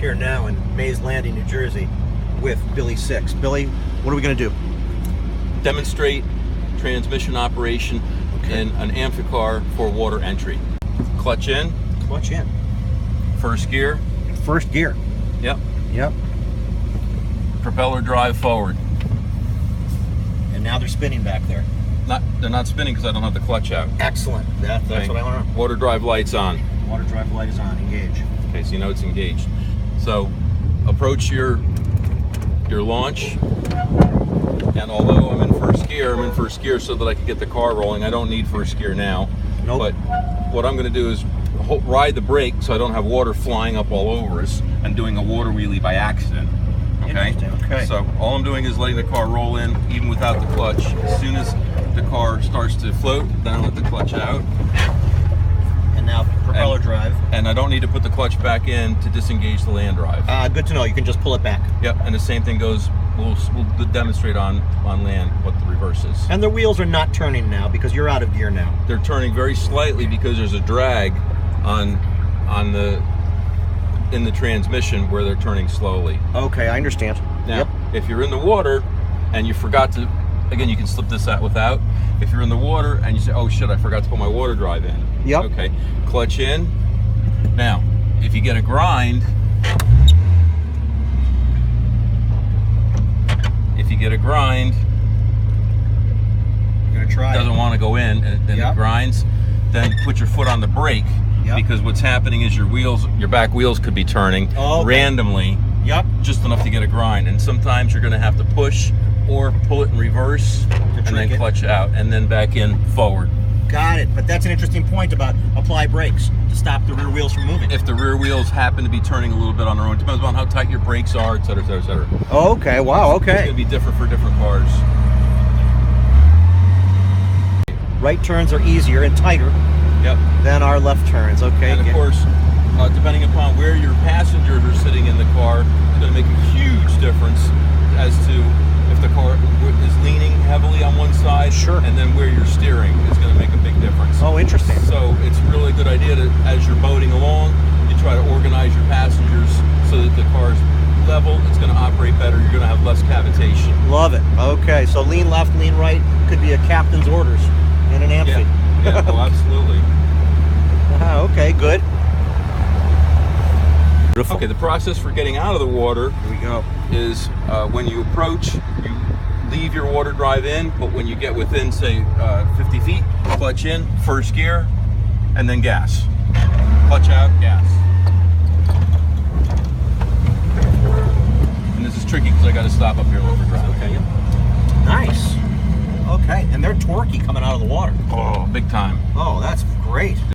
here now in Mays Landing, New Jersey with Billy Six. Billy, what are we going to do? Demonstrate transmission operation in an Amphicar for water entry. Clutch in. Clutch in. First gear. First gear. Yep. Yep. Propeller drive forward. And now they're spinning back there. They're not spinning because I don't have the clutch out. Excellent. That's Okay. what I want to know. Water drive lights on. Water drive light is on. Engage. Okay, so you know it's engaged. So approach your launch. And although I'm in first gear so that I can get the car rolling. I don't need first gear now. Nope. But what I'm going to do is ride the brake so I don't have water flying up all over us and doing a water wheelie by accident. Okay? Okay. So all I'm doing is letting the car roll in even without the clutch. As soon as the car starts to float, then I let the clutch out. And now propeller drive. And I don't need to put the clutch back in to disengage the land drive. Good to know. You can just pull it back. Yep, and the same thing goes, we'll demonstrate on land what the reverse is. And the wheels are not turning now because you're out of gear now. They're turning very slightly because there's a drag in the transmission where they're turning slowly. Okay, I understand. Now, yep. If you're in the water and you forgot to, again, you can slip this out without. If you're in the water and you say, oh shit, I forgot to put my water drive in. Yep. Okay, clutch in. Now, if you get a grind, you're gonna try. Doesn't want to go in and Yep. it grinds, then put your foot on the brake. Yep. Because what's happening is your back wheels could be turning randomly. Yep. Just enough to get a grind, and sometimes you're going to have to push or pull it in reverse and then clutch out and then back in forward. Got it. But that's an interesting point about apply brakes to stop the rear wheels from moving. If the rear wheels happen to be turning a little bit on their own, depends on how tight your brakes are, et cetera, et cetera, et cetera. Oh, okay. Wow. It's Okay. going to be different for different cars. Right turns are easier and tighter Yep. than our left turns. Okay. And of course, depending upon where your passengers are sitting in the car, it's going to make a huge difference as to if the car is leaning heavily on one side, Sure. and then where you're steering is going to make a big difference. Oh, interesting. So it's really a good idea to, as you're boating along, you try to organize your passengers so that the car's level, it's going to operate better, you're going to have less cavitation. Love it. Okay. So lean left, lean right could be a captain's orders in an Amphi. Yeah, oh, absolutely. Okay, good. Beautiful. Okay, the process for getting out of the water Here we go. is when you approach, you leave your water drive in, but when you get within, say, 50 feet, clutch in, first gear, and then gas. Clutch out, gas. And this is tricky because I got to stop up here and look for drive. Okay. Nice. Okay, and they're torquey coming out of the water. Oh, big time. Oh, that's great.